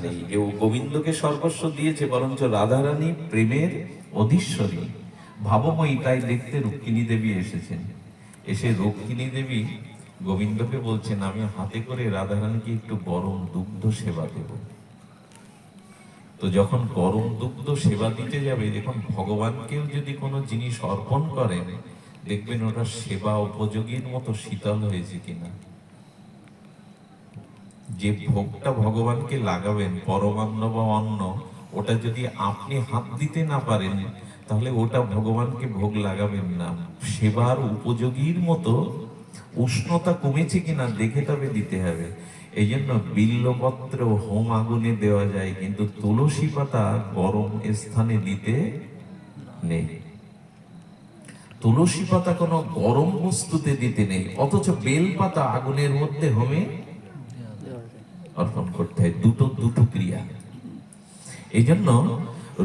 নেই যে ও গোবিন্দকে সর্বস্ব দিয়েছে, বরঞ্চ রাধারানী প্রেমের অধীশ্বরী ভাবময়ী। তাই দেখতে রুক্মিণী দেবী এসেছেন। এসে রুক্মিণী দেবী গোবিন্দকে বলছেন, আমি হাতে করে রাধারানীকে একটু গরম দুগ্ধ সেবা দেব। তো যখন গরম দুগ্ধ সেবা দিতে যাবে, যখন ভগবানকেও যদি কোনো জিনিস অর্পণ করেন, দেখবেন ওটা সেবা উপযোগীর মতো শীতল হয়েছে কিনা। যে ভোগটা ভগবানকে লাগাবেন, পরমান্ন বা অন্ন, ওটা যদি আপনি হাত দিতে না পারেন, তাহলে ওটা ভগবানকে ভোগ লাগাবেন না। সেবার উপযোগীর মতো উষ্ণতা কমেছে কিনা দেখে তবে দিতে হবে। এই জন্য বিল্লপত্র হোম আগুনে দেওয়া যায়, কিন্তু তুলসী পাতা গরম স্থানে দিতে নেই। তুলসী পাতা কোনো গরম বস্তুতে দিতে নেই, অথচ বেল পাতা আগুনের মধ্যে হোমে অর্পণ করতে হয়। দুটো ক্রিয়া। এই জন্য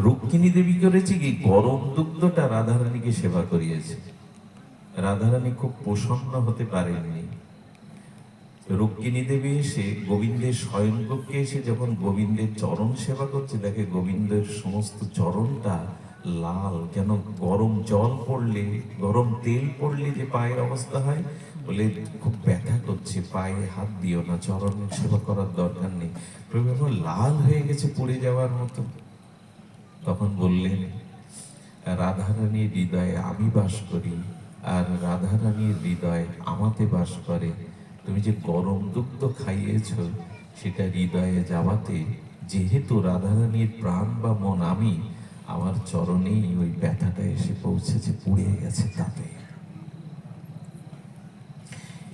রুক্মিণী দেবী করেছে কি, গরম দুগ্ধটা রাধারানীকে সেবা করিয়েছে। রাধারানী খুব প্রসন্ন হতে পারেননি। রুক্মিণী দেবী এসে গোবিন্দের শয়নকক্ষে এসে যখন গোবিন্দের চরণ সেবা করছে, দেখে গোবিন্দের সমস্ত চরণটা লাল, যেন গরম জল পড়লে, গরম তেল পড়লে যে পায়ের অবস্থা হয়, বলে খুব ব্যথা করছে, পায়ে হাত দিও না, চরণ সেবা করার দরকার নেই। প্রভু এখন লাল হয়ে গেছে, পড়ে যাওয়ার মতো। তখন বললেন, রাধারানীর হৃদয়ে আমি বাস করি, আর রাধারানীর হৃদয় আমাতে বাস করে। তুমি যে গরম দুগ্ধ খাইয়েছ, সেটা হৃদয়ে যাওয়াতে, যেহেতু রাধারানীর প্রাণ বা মন আমি, আমার চরণেই ওই ব্যথাটা এসে পৌঁছেছে, পুড়ে গেছে তাতে।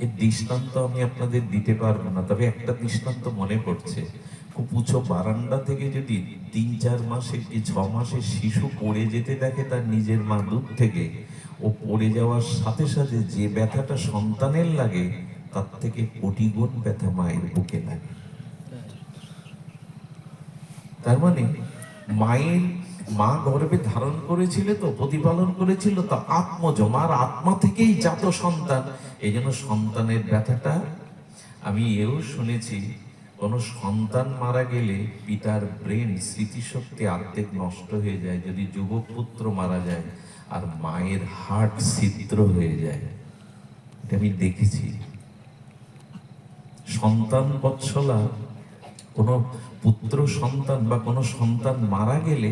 এর দৃষ্টান্ত আমি আপনাদের দিতে পারবো না, তবে একটা দৃষ্টান্ত মনে পড়ছে। খুব উঁচু বারান্দা থেকে যদি 3-4 মাসের কি 6 মাসের শিশু পড়ে যেতে দেখে তার নিজের মা দূর থেকে, ও পড়ে যাওয়ার সাথে সাথে যে ব্যথাটা সন্তানের লাগে, তার থেকে কোটি গুণ ব্যথা মায়ের বুকে লাগে। তার মানে মা গর্ভে ধারণ করেছিল, তো প্রতিপালন করেছিল, তো আত্মজ, মার আত্মা থেকেই জাত সন্তান। এই জন্য সন্তানের ব্যথাটা, আমি এও শুনেছি, কোন সন্তান মারা গেলে পিতার ব্রেন স্মৃতিশক্তি অর্ধেক নষ্ট হয়ে যায় যদি যুবক পুত্র মারা যায়, আর মায়ের হার্ট ছিদ্র হয়ে যায়। এটা আমি দেখেছি। সন্তান বৎসলা কোনো পুত্র সন্তান বা কোনো সন্তান মারা গেলে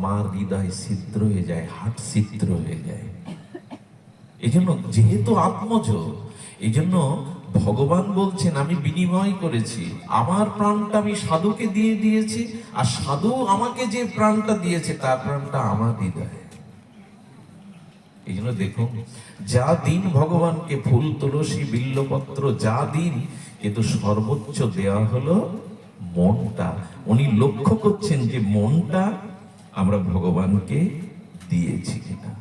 মার হৃদয় ছিদ্র হয়ে যায়, হার্ট ছিদ্র হয়ে যায়। এই জন্য যেহেতু আত্মজ, এই জন্য ভগবান বলছেন, আমি বিনিময় করেছি, আমার প্রাণটা আমি সাধুকে দিয়ে দিয়েছি, আর সাধু আমাকে যে প্রাণটা দিয়েছে, তার প্রাণটা আমার হৃদয়ে। এই জন্য দেখুন, যা দিন ভগবানকে ফুল তুলসী বিল্লপত্র যা দিন, কিন্তু সর্বোচ্চ দেওয়া হলো মনটা। উনি লক্ষ্য করছেন যে মনটা আমরা ভগবানকে দিয়েছি কিনা।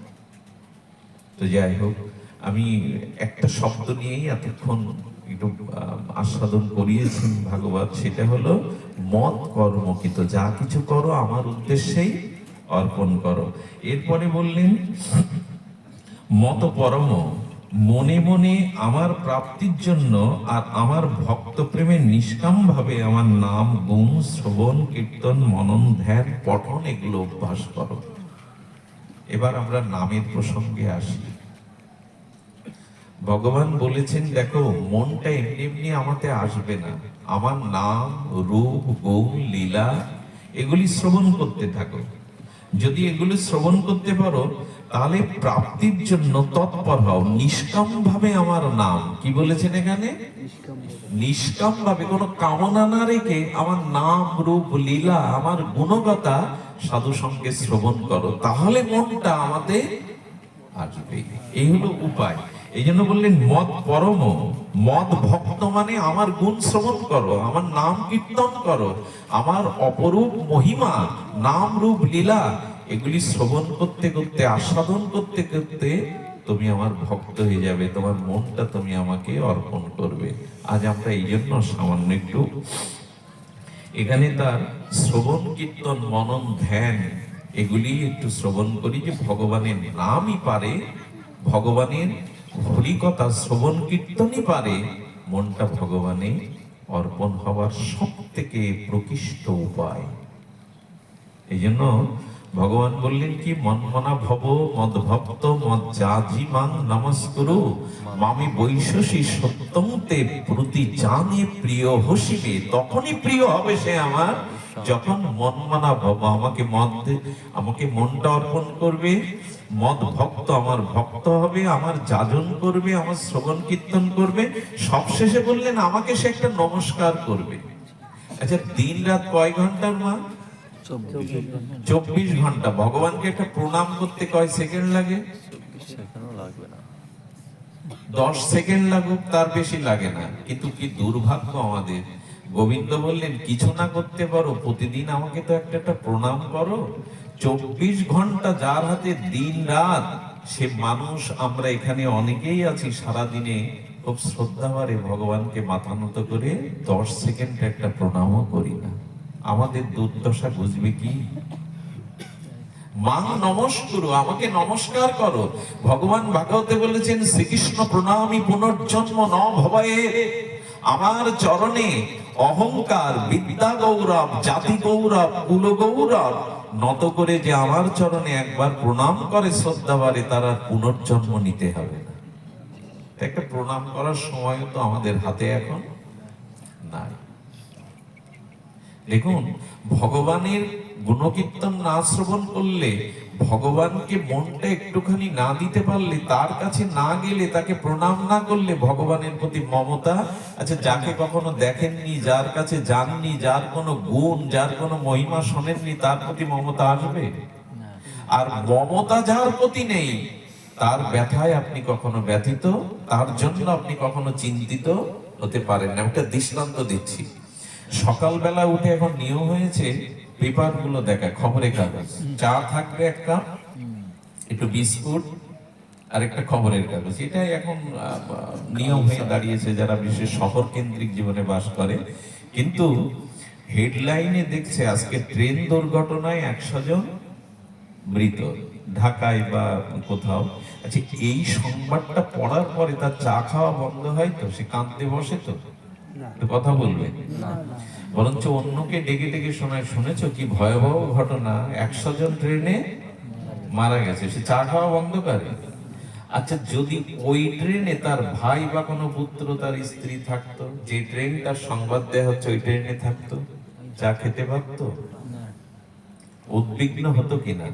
তো যাই হোক, আমি একটা শব্দ নিয়েই এতক্ষণ একটু আস্বাদন করিয়েছেন ভাগবত, সেটা হলো মত কর্মকৃত। যা কিছু করো আমার উদ্দেশ্যেই অর্পণ করো। এরপরে বললেন, মত পরম, মনে মনে আমার প্রাপ্তির জন্য আর আমার ভক্ত প্রেমে নিষ্কাম ভাবে আমার নাম গুণ শ্রবণ কীর্তন মনন ধ্যান পঠন এগুলো অভ্যাস করো। এবার আমরা নামের প্রসঙ্গে আসি। ভগবান বলেছেন, দেখো মনটা এমনি এমনি আমাতে আসবে না, আমার নাম রূপ গুণ লীলা এগুলি শ্রবণ করতে থাকো। যদি এগুলো শ্রবণ করতে পারো, তাহলে প্রাপ্তির জন্য তৎপর হও। নিষ্কাম ভাবে আমার নাম, কি বলেছেন এখানে? নিষ্কাম ভাবে, কোনো কামনা না রেখে আমার নাম রূপ লীলা আমার গুণগতা সাধু সঙ্গে শ্রবণ করো, তাহলে মনটা আমাদের আসবে। এই হলো উপায়। এই জন্য বললেন মদ পরম, মদ ভক্ত মানে আমার গুণ শ্রবণ করো, আমার নাম কীর্তন করো, আমার অপরূপ মহিমা নাম রূপ লীলা এগুলি শ্রবণ করতে করতে আস্বাদন করতে করতে তুমি আমার ভক্ত হয়ে যাবে, তোমার মনটা তুমি আমাকে অর্পণ করবে। আজ আমরা এই জন্য সামান্য একটু এখানে তার শ্রবণ কীর্তন মনন ধ্যান এগুলি একটু শ্রবণ করি, যে ভগবানের নামই পারে, ভগবানের হরি কথা শ্রবণ কীর্তনই পারে মনটা ভগবানে অর্পণ হওয়ার সব থেকে প্রকৃষ্ট উপায়। এই জন্য ভগবান বললেন কি, মন্মনা ভব মদ ভক্ত মদ যাজি মাং নমস্কুরু মামি বৈশসী সত্যং তে প্রতি জানে প্রিয় হসিবে। তখনই প্রিয় হবে সে আমার, যখন মনমানা ভব, আমাকে মনটা অর্পণ করবে, মদ ভক্ত আমার ভক্ত হবে, আমার যাজন করবে, আমার শ্রবণ কীর্তন করবে, সবশেষে বললেন আমাকে সে একটা নমস্কার করবে। আচ্ছা, দিন রাত কয় ঘন্টার মা? 24 ঘন্টা। ভগবানকে একটা প্রণাম করতে কয় সেকেন্ড লাগে? 10 সেকেন্ড লাগুক, তার বেশি লাগে না। কিন্তু কি দুর্ভাগ্য আমাদের, গোবিন্দ বললেন কিছু না করতে পারো, প্রতিদিন আমাকে তো একটা প্রণাম করো। 24 ঘন্টা যার হাতে দিন রাত, সে মানুষ আমরা এখানে অনেকেই আছি সারাদিনে খুব শ্রদ্ধাভরে ভগবানকে মাথা নত করে 10 সেকেন্ড একটা প্রণামও করি না। আমাদের দুর্দশা বুঝবে কি? মাং নমস্কুরু, আমাকে নমস্কার করো। ভগবান ভাগবতে বলেছেন শ্রীকৃষ্ণ প্রণামী পুনর্জন্ম ন ভবায়ে। আমার চরণে অহংকার, বিদ্যা গৌরব, জাতি গৌরব, কুল গৌরব নত করে যে আমার চরণে একবার প্রণাম করে শ্রদ্ধাবারে, তার আর পুনর্জন্ম নিতে হবে না। একটা প্রণাম করার সময় তো আমাদের হাতে এখন নাই। দেখুন, ভগবানের গুণকীর্তন না শ্রবণ করলে, ভগবানকে মনটা একটুখানি না দিতে পারলে, তার কাছে না গেলে, তাকে প্রণাম না করলে ভগবানের প্রতি মমতা, আচ্ছা যাকে কখনো দেখেননি, যার কাছে যাননি, যার কোনো গুণ, যার কোনো মহিমা শোনেননি, তার প্রতি মমতা আসবে? আর মমতা যার প্রতি নেই, তার ব্যথায় আপনি কখনো ব্যথিত, তার জন্য আপনি কখনো চিন্তিত হতে পারেন না। একটা দৃষ্টান্ত দিচ্ছি। সকালবেলা উঠে এখন নিয়ম হয়েছে পেপার গুলো দেখা, খবরের কাগজ, চা থাকবে এক কাপ, একটু বিস্কুট আর একটা খবরের কাগজ। এটাই এখন নিয়ম হয়ে দাঁড়িয়েছে যারা বিশেষ শহর কেন্দ্রিক জীবনে বাস করে। কিন্তু হেডলাইনে দেখছে আজকে ট্রেন দুর্ঘটনায় 100 জন মৃত, ঢাকায় বা কোথাও। আচ্ছা, এই সংবাদটা পড়ার পরে তার চা খাওয়া বন্ধ হয় তো? সে কাঁদতে বসে তো? কথা বলবে বরঞ্চ অন্যকে ডেকে ডেকে শোনায়, শুনেছো কি ভয়াবহ ঘটনা, 100 জন ট্রেনে মারা গেছে, সে চা খাওয়া বন্ধ করে? আচ্ছা, যদি ওই ট্রেনে তার ভাই বা কোনো পুত্র, তার স্ত্রী থাকতো, যে ট্রেনটার সংবাদ দেয়া হচ্ছে ওই ট্রেনে থাকতো, চা খেতে পারতো? উদ্বিগ্ন হতো কিনা?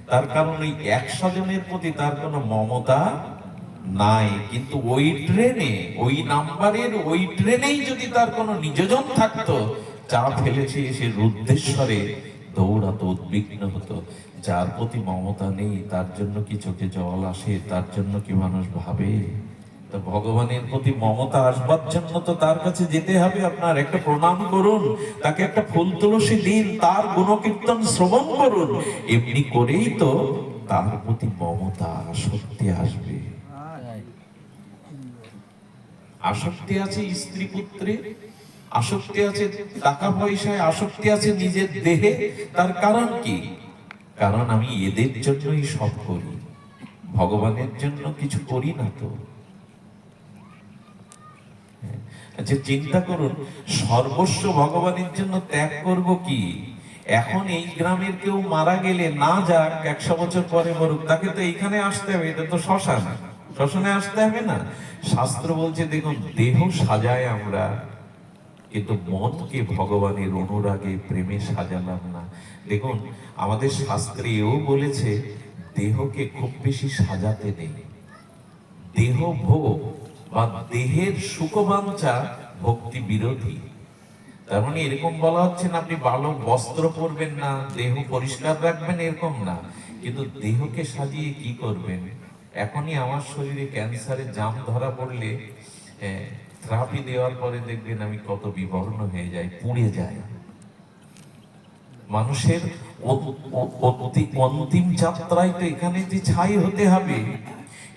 তার কারণ ওই 100 জনের প্রতি তার কোনো মমতা নাই। কিন্তু ওই ট্রেনে, ওই নাম্বারের ওই ট্রেনেই যদি তার কোনো নিজজন থাকতো, চা ফেলেছে এসে রুদ্ধেশ্বরে দৌড়াতো, উদ্বিগ্ন হতো। যার প্রতি মমতা নেই, তার জন্য কি চোখে জল আসে? তার জন্য কি মানুষ ভাবে? তো ভগবানের প্রতি মমতা আসবার জন্য তো তার কাছে যেতে হবে। আপনার একটা প্রণাম করুন, তাকে একটা ফুল তুলসী দিন, তার গুণকীর্তন শ্রবণ করুন। এমনি করেই তো তার প্রতি মমতা, আসক্তি আসবে। আসক্তি আছে স্ত্রী পুত্রে, আসক্তি আছে টাকা পয়সায়, আসক্তি আছে নিজের দেহে। তার কারণ কি? কারণ আমি এদের জন্যই সব করি, ভগবানের জন্য কিছু করি না তো। আচ্ছা, চিন্তা করুন, সর্বস্ব ভগবানের জন্য ত্যাগ করব কি? এখন এই গ্রামের কেউ মারা গেলে, না যাক 100 বছর পরে মরুক, তাকে তো এইখানে আসতে হবে। এটা তো শ্মশান, শ্মশানে আসতে হবে না? শাস্ত্র বলছে দেখুন, দেহ সাজায় আমরা, কিন্তু মনকে ভগবানের অনুরাগে, প্রেমে সাজালাম না। দেখুন, আমাদের শাস্ত্রে এও বলেছে দেহকে খুব বেশি সাজাতে নেই। দেহ ভোগ বা দেহের সুখবাঞ্ছা ভক্তি বিরোধী। তার মানে এরকম বলা হচ্ছে না আপনি ভালো বস্ত্র পরবেন না, দেহ পরিষ্কার রাখবেন, এরকম না। কিন্তু দেহকে সাজিয়ে কি করবেন? এখনই আমার শরীরে ক্যান্সারের জাম ধরা পড়লে থেরাপি দেওয়ার পরে দেখবেন আমি কত বিবর্ণ হয়ে যাই, পুড়ে যায়। মানুষের অন্তিম যাত্রায় তো এখানে যে ছাই হতে হবে।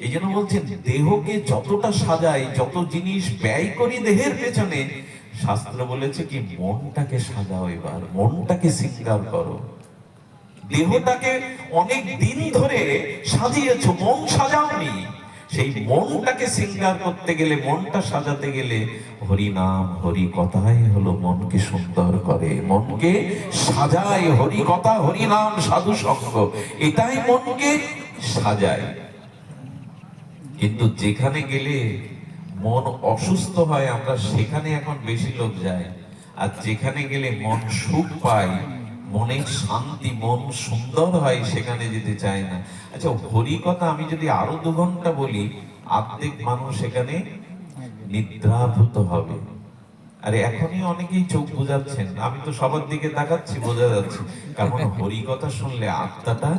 এই জন্য বলছেন দেহকে যতটা সাজাই, যত জিনিস ব্যয় করি দেহের পেছনে, শাস্ত্র বলেছে কি মনটাকে সাজাও, এবার মনটাকে শৃঙ্গার করো। দেহটাকে অনেক দিন ধরে সাজিয়েছো, মন সাজাওনি। সেই মনটাকে শৃঙ্গার করতে গেলে, মনটা সাজাতে গেলে হরি নাম হরি কথাই হলো মনকে সুন্দর করে, মনকে সাজায়। হরি কথা, হরি নাম, সাধু সঙ্গ, এটাই মনকে সাজায়। কিন্তু যেখানে গেলে মন অসুস্থ হয়, আমরা সেখানে এখন বেশি লোক যায়। আর যেখানে গেলে মন সুখ পায়, মনের শান্তি, মন সুন্দর হয়, সেখানে যেতে চায় না। আচ্ছা, হরি কথা আমি যদি আরো 2 ঘন্টা বলি, আর্ধেক মানুষ সেখানে নিদ্রাভূত হবে। আরে এখনই অনেকেই চোখ বুজাচ্ছেন, আমি তো সবার দিকে তাকাচ্ছি, বোঝা যাচ্ছে। কারণ হরি কথা শুনলে আত্মাটা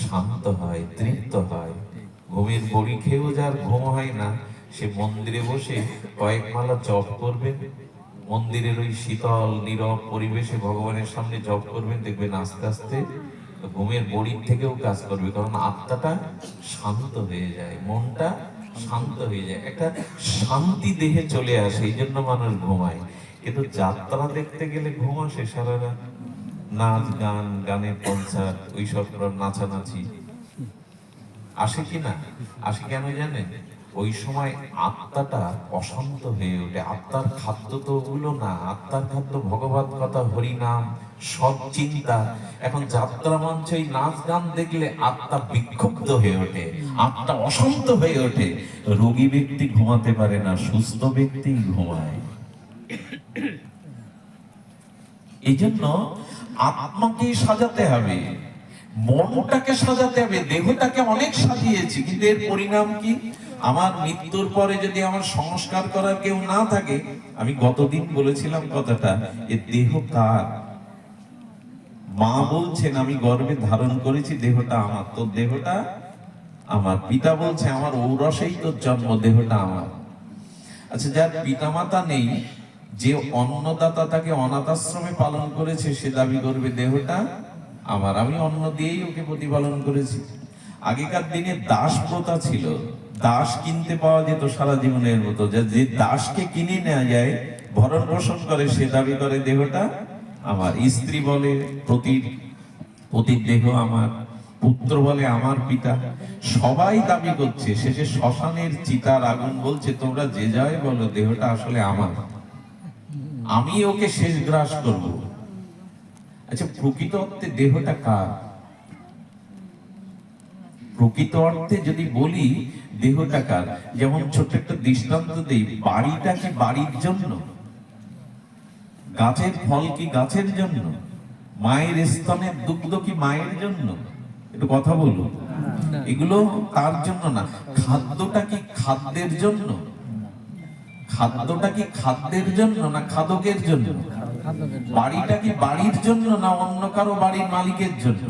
শান্ত হয়, তৃপ্ত হয়। ঘুমের বড়ি খেয়েও যার ঘুম হয় না, সে মন্দিরে বসে কয়েক মালা জপ করবেন, মন্দিরের ওই শীতল নীরব পরিবেশে ভগবানের সামনে জপ করবেন, দেখবেন আস্তে আস্তে ঘুমের বড়ির থেকেও কাজ করবে। কারণ আত্মাটা শান্ত হয়ে যায়, মনটা শান্ত হয়ে যায়, একটা শান্তি দেহে চলে আসে। এই জন্য মানুষ ঘুমায়। কিন্তু যাত্রা দেখতে গেলে ঘুম আসে সারা রাত। নাচ গান, গানের কনসার্ট, ওইসব নাচানাচি আসে কি না? আসে কেন জানেন? ওই সময় আত্মাটা অশান্ত হয়ে ওঠে। আত্মার খাদ্য তো ওগুলো না, আত্মার খাদ্য ভগবত কথা, হরিনাম, সৎ চিন্তা। এখন যাত্রা মঞ্চে নাচ গান দেখলে আত্মা বিক্ষুব্ধ হয়ে ওঠে, আত্মা অশান্ত হয়ে ওঠে। রোগী ব্যক্তি ঘুমাতে পারে না, সুস্থ ব্যক্তি ঘুমায়। এই জন্য আত্মাকে সাজাতে হবে, মনটাকে সাজাতে হবে। দেহটাকে অনেক সাজিয়েছি, কিন্তু এর পরিণাম কি? আমার মৃত্যুর পরে যদি আমার সংস্কার করার কেউ না থাকে, আমি গতদিন বলেছিলাম কথাটা, এ দেহ কার? মা বলছেন আমি গর্ভে ধারণ করেছি, দেহটা আমার। তো দেহটা আমার। পিতা বলছে আমার ঔরসেই তোর জন্ম, দেহটা আমার। আচ্ছা, যার পিতামাতা নেই, যে অন্নদাতা তাকে অনাথ আশ্রমে পালন করেছে, সে দাবি করবে দেহটা আমার, আমি অন্ন দিয়েই ওকে প্রতিপালন করেছি। আগেকার দিনে দাস প্রথা ছিল, দাস কিনতে পাওয়া যেত সারা জীবনের মতো। যে দাসকে কিনে নেওয়া যায়, ভরণ পোষণ করে, সে দাবি করে দেহটা আমার। স্ত্রী বলে পতির দেহ আমার, পুত্র বলে আমার পিতা, সবাই দাবি করছে। শেষে শ্মশানের চিতার আগুন বলছে তোমরা যে যাই বলো, দেহটা আসলে আমার, আমি ওকে শেষ গ্রাস করব। আচ্ছা, প্রকৃত অর্থে দেহটা কার? প্রকৃত অর্থে যদি বলি দেহটা কার, যেমন ছোট্ট একটা দৃষ্টান্ত দেই, বাড়িটা কি বাড়ির জন্য? গাছের ফল কি গাছের জন্য? মায়ের স্তনের দুগ্ধ কি মায়ের জন্য? একটু কথা বলুন। এগুলো তার জন্য না। খাদ্যটা কি খাদ্যের জন্য? খাদ্যটা কি খাদ্যের জন্য না খাদকের জন্য? বাড়িটা কি বাড়ির জন্য না অন্য কারো বাড়ির মালিকের জন্য?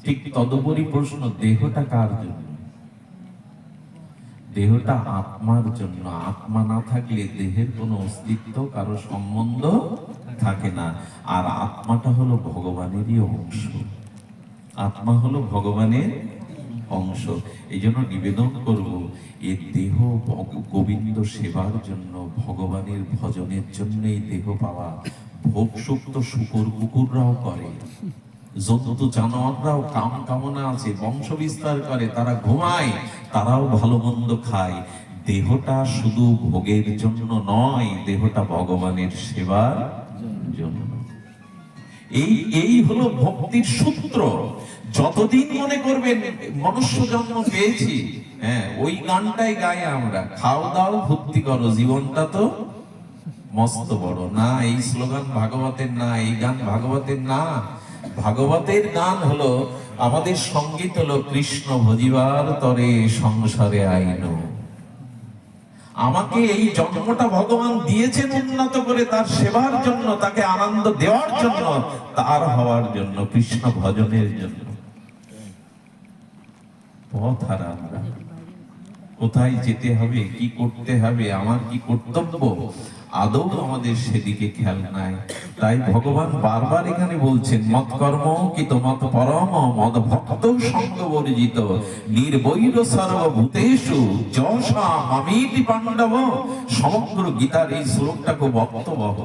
ঠিক তদুপরি প্রশ্ন, দেহটা কার জন্য? দেহটা আত্মার জন্য। আত্মা না থাকলে দেহের কোনো অস্তিত্ব, কারো সম্বন্ধ থাকে না। আর আত্মাটা হলো ভগবানেরই অংশ। আত্মা হলো ভগবানের অংশ। এই জন্য নিবেদন করব, এই দেহ গোবিন্দ সেবার জন্য, ভগবানের ভজনের জন্য এই দেহ পাওয়া। ভোগ সুখ তো শুকর কুকুররাও করে, জন্তু জানোয়াররাও কাম কামনা আছে, বংশ বিস্তার করে, তারা ঘুমায়, তারাও ভালো মন্দ খায়। দেহটা শুধু ভোগের জন্য নয়, দেহটা ভগবানের সেবার জন্য। এই হলো ভক্তির সূত্র। যতদিন মনে করবেন মনুষ্য জন্ম পেয়েছি, হ্যাঁ, ওই গানটাই গাই আমরা, খাও দাও ভক্তি করো, জীবনটা তো মস্ত বড়। না, এই স্লোগান ভাগবতের না, এই গান ভাগবতের না। ভাগবতের গান হলো, আমাদের সঙ্গীত হলো, কৃষ্ণ ভজিবার তরে সংসারে আইন। আমাকে এই জন্মটা ভগবান দিয়েছেন উন্নত করে তার সেবার জন্য, তাকে আনন্দ দেওয়ার জন্য, তার হওয়ার জন্য, কৃষ্ণ ভজনের জন্য। পথ হারা আমরা। কোথায় যেতে হবে, কি করতে হবে, আমার কি কর্তব্য, আদৌ আমাদের সেদিকে খেয়াল নাই। তাই ভগবান বারবার এখানে বলছেন, মত কর্ম কি মত পরম মদ ভক্ত সঙ্গ বর্জিত নির্বৈর সর্বভূতেষু যশা মামিতি পাণ্ডব। সমগ্র গীতার এই শ্লোকটা খুব অর্থবহ।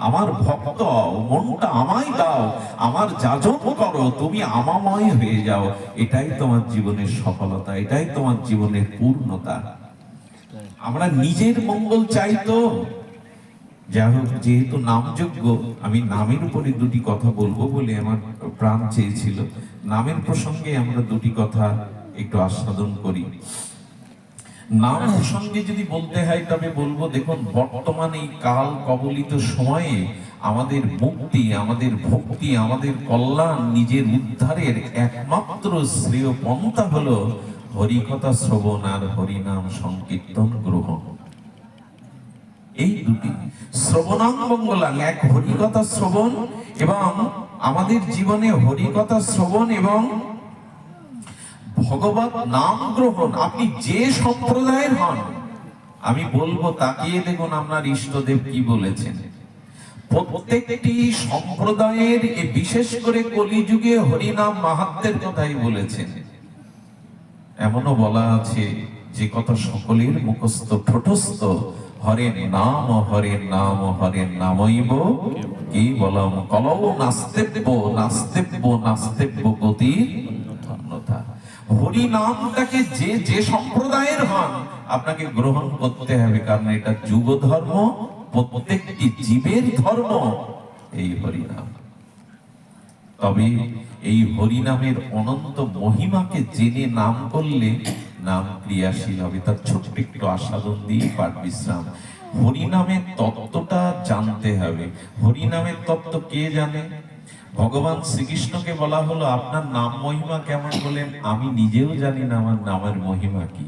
আমার ভক্ত হও, মনটা আমায় দাও, আমার যাজন করো, তুমি আমাময় হয়ে যাও। এটাই তোমার জীবনের সফলতা, এটাই তোমার জীবনের পূর্ণতা। আমরা নিজের মঙ্গল চাই তো। যাই হোক, যেহেতু নামযজ্ঞ, আমি নামের উপরে দুটি কথা বলবো বলে আমার প্রাণ চেয়েছিল। নামের প্রসঙ্গে আমরা দুটি কথা একটু আস্বাদন করি। নাম প্রসঙ্গে যদি বলতে হয় তবে বলবো, দেখুন, বর্তমান এই কাল কবলিত সময়ে আমাদের মুক্তি, আমাদের ভক্তি, আমাদের কল্যাণ, নিজের উদ্ধারের একমাত্র শ্রেয় পন্থা হলো হরিকথা শ্রবণ আর হরিনাম সংকীর্তন গ্রহণ। এই দুটি শ্রবণাং মঙ্গলাং, এক হরিকথা শ্রবণ এবং আমাদের জীবনে হরিকথা শ্রবণ এবং ভগবত নাম গ্রহণ। আপনি যে সম্প্রদায়ের হন, আমি বলবো তাকিয়ে দেখুন আপনার ইষ্টদেব কি বলেছেন। প্রত্যেকটি সম্প্রদায়ের, বিশেষ করে কলিযুগে, হরিনাম মাহাত্ম্যের কথাই বলেছেন। এমনও বলা আছে যে কথা সকলের মুখস্থ ঠোঁটস্থ, হরের নাম হরের নাম হরের নামইব কি বলম কলৌ নাস্তেব্য নাস্তেব্য নাস্তেব্য গতি ধন্যতা। হরি নামটাকে যে যে সম্প্রদায়ের হন আপনাকে গ্রহণ করতে হবে, কারণ এটা যুগ ধর্ম, প্রত্যেকটি জীবের ধর্ম এই হরিনাম। তবে এই হরিনামের অনন্ত মহিমাকে জেনে নাম করলে নাম ক্রিয়াশীল হবে। তার ছোট্ট একটু আস্বাদন দিয়ে পাঠ বিশ্রাম। হরিনামের তত্ত্বটা জানতে হবে। হরিনামের তত্ত্ব কে জানে? ভগবান শ্রীকৃষ্ণকে বলা হলো, আপনার নাম মহিমা কেমন? বলেন, আমি নিজেও জানি না আমার নামের মহিমা কি।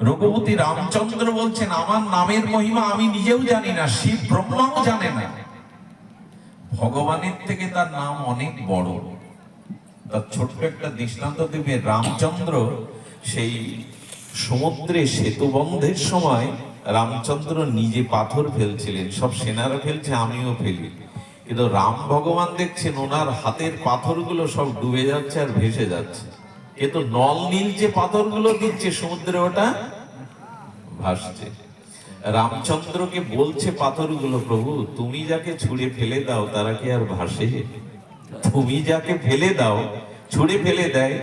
রঘুপতি রামচন্দ্র বলছেন, আমার নামের মহিমা আমি নিজেও জানি না, শিব ব্রহ্মাও জানে না। ভগবানের থেকে তার নাম অনেক বড়। তার ছোট্ট একটা দৃষ্টান্ত দেবে। রামচন্দ্র সেই সমুদ্রে সেতু বন্ধের সময় রামচন্দ্র নিজে পাথর ফেলছিলেন, সব সেনারা ফেলছে, আমিও ফেলি, কিন্তু রাম ভগবান দেখছেন ওনার হাতের পাথরগুলো সব ডুবে যাচ্ছে আর ভেসে যাচ্ছে, কিন্তু নল নীল যে পাথরগুলো দিচ্ছে সমুদ্রে ওটা ভাসছে। রামচন্দ্রকে বলছে পাথরগুলো, প্রভু তুমি যাকে ছুঁড়ে ফেলে দাও তারা কি আর ভাসে? তুমি যাকে ফেলে দাও, ছুঁড়ে ফেলে দেয়,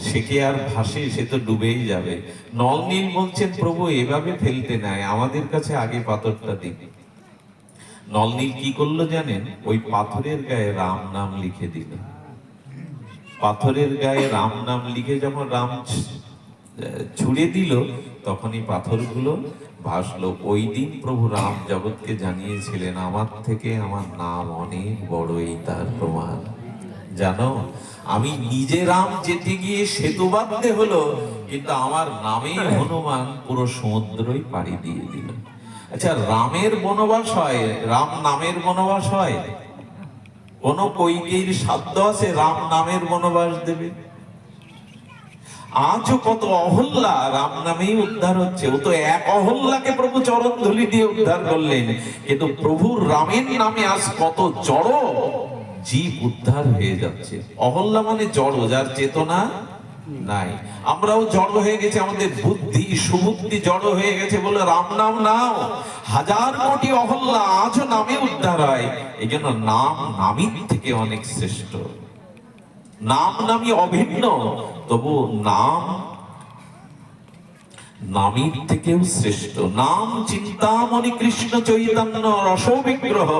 সে কি আর ভাসে? সে তো ডুবেই যাবে। নল নীল বলছেন, প্রভু এভাবে ফেলতে নাই, আমাদের কাছে আগে পাথরটা দিন। নল নীল কি করলো জানেন? ওই পাথরের গায়ে রাম নাম লিখে দিল। পাথরের গায়ে রাম নাম লিখে যখন রাম ছুঁড়ে দিল, তখনই পাথরগুলো ভাসলো। ওই দিন প্রভু রাম জগৎকে জানিয়েছিলেন, আমার থেকে আমার নাম অনেক বড়, এই তার প্রমাণ। জানো, আমি নিজে রাম যেতে গিয়ে সেতু বাঁধতে হলো, কিন্তু আমার নামে হনুমান পুরো সমুদ্রই পাড়ি দিয়ে দিল। আচ্ছা, রামের বনবাস হয়, রাম নামের বনবাস হয়? কোন কৈকেয়ীর সাধ্য আছে রাম নামের বনবাস দেবে? আজও কত অহল্যা রাম নামেই উদ্ধার হচ্ছে। ও তো এক অহল্যাকে প্রভু চরণ ধুলি দিয়ে উদ্ধার করলেন, কিন্তু প্রভুর রামের নামে আজ কত জড় জীব উদ্ধার হয়ে যাচ্ছে। অহল্যা মানে জড়, যার চেতনা নাই। আমরাও জড় হয়ে গেছে, আমাদের বুদ্ধি সুবুদ্ধি জড় হয়ে গেছে বলে রাম নাম নাও। হাজার কোটি অহল্যা আজও নামে উদ্ধার হয়। এই জন্য নাম নামীর থেকে অনেক শ্রেষ্ঠ। নাম নামই অভিন্ন, তবু নাম নামীর থেকেও শ্রেষ্ঠ। নাম চিন্তামণি কৃষ্ণ চৈতন্য রস বিগ্রহ।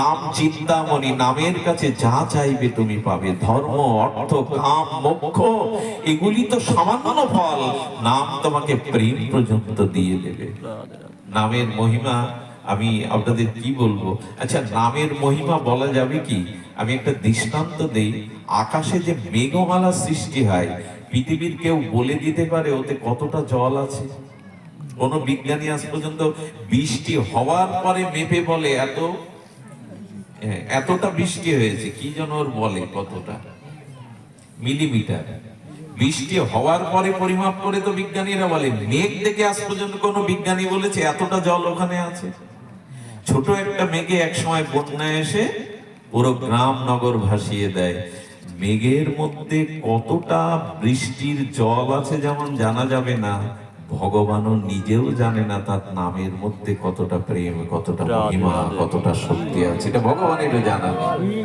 নাম চিন্তামণি, নামের কাছে যা চাইবে তুমি পাবে। ধর্ম, অর্থ, কাম, মোক্ষ এগুলি তো সামান্য ফল, নাম তোমাকে প্রেম পর্যন্ত দিয়ে দেবে। নামের মহিমা আমি আপনাদের কি বলবো। আচ্ছা, নামের মহিমা বলা যাবে কি? আমি একটা দৃষ্টান্ত দেই। আকাশে যে মেঘমালা সৃষ্টি হয়, পৃথিবীর কেউ বলে দিতে পারে ওতে কতটা জল আছে? কোন বিজ্ঞানী আজ পর্যন্ত বৃষ্টি হওয়ার পরে মেপে বলে এতটা বৃষ্টি হয়েছে, কি যেন ওর বলে কতটা মিলিমিটার। বৃষ্টি হওয়ার পরে পরিমাপ করে তো বিজ্ঞানীরা বলে। মেঘ দেখে আজ পর্যন্ত কোন বিজ্ঞানী বলেছে এতটা জল ওখানে আছে? ছোট একটা মেঘে এক সময় বন্যা এসে পুরো গ্রাম নগর ভাসিয়ে দেয়। মেঘের মধ্যে কতটা বৃষ্টির জল আছে যেমন জানা যাবে না, ভগবানও নিজেও জানে না তার নামের মধ্যে কতটা প্রেম, কতটা মহিমা, কতটা শক্তি আছে। এটা ভগবানেরও জানা নেই,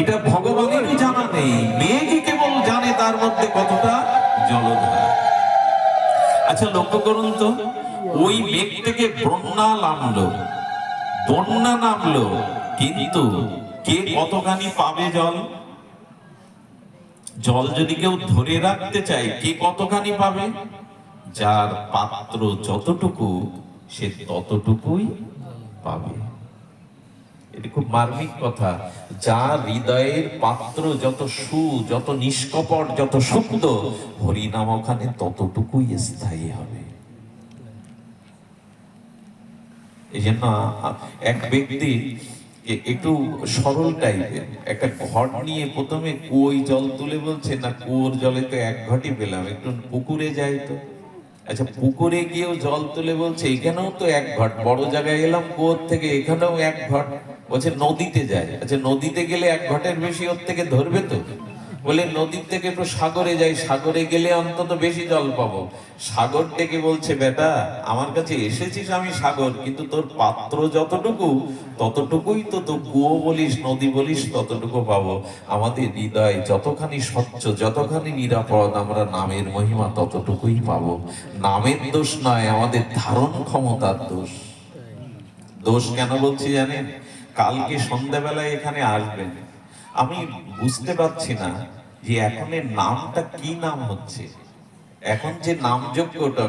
এটা ভগবানেরও জানা নেই। মেঘই কেবল জানে তার মধ্যে কতটা জলধারা। আচ্ছা লক্ষ্য করুন তো, ওই মেঘ থেকে বন্যা নামলো, বন্যা নামলো, কিন্তু কে কতখানি পাবে জল? জল যদি কেউ ধরে রাখতে চায়, কে কতখানি পাবে? যার পাত্র যতটুকু, সে ততটুকুই পাবে। এটা খুব মার্মিক কথা। যার হৃদয়ের পাত্র যত যত নিষ্কপট, যত শুদ্ধ, হরিনাম ওখানে ততটুকুই স্থায়ী হবে। এই জন্য এক ব্যক্তি একটু সরল টাইপের একটা ঘট নিয়ে প্রথমে কুয়োয় জল তুলে বলছে, না কুয়োর জলে তো এক ঘটই পেলাম, একটু পুকুরে যাই তো। আচ্ছা পুকুরে গিয়েও জল তুলে বলছে, এখানেও তো এক ঘট, বড় জায়গায় এলাম কুয়োর থেকে, এখানেও এক ঘট। বলছে নদীতে যায়। আচ্ছা নদীতে গেলে এক ঘটের বেশি ওর থেকে ধরবে তো? বলে নদীর থেকে একটু সাগরে যাই, সাগরে গেলে অন্তত বেশি জল পাবো। সাগর থেকে বলছে, বেটা আমার কাছে এসেছিস আমি সাগর, কিন্তু তোর পাত্র যতটুকু ততটুকুই তো, তো কুয়ো বলিস নদী বলিস ততটুকু পাবো। আমাদের হৃদয় যতখানি স্বচ্ছ, যতখানি নিরাপদ, আমরা নামের মহিমা ততটুকুই পাবো। নামের দোষ নয়, আমাদের ধারণ ক্ষমতার দোষ। দোষ কেন বলছি জানেন? কালকে সন্ধ্যাবেলায় এখানে আসবেন, আমি বুঝতে পারছি না যে এখন এর নামটা কি নাম হচ্ছে। এখন যে নামযজ্ঞটা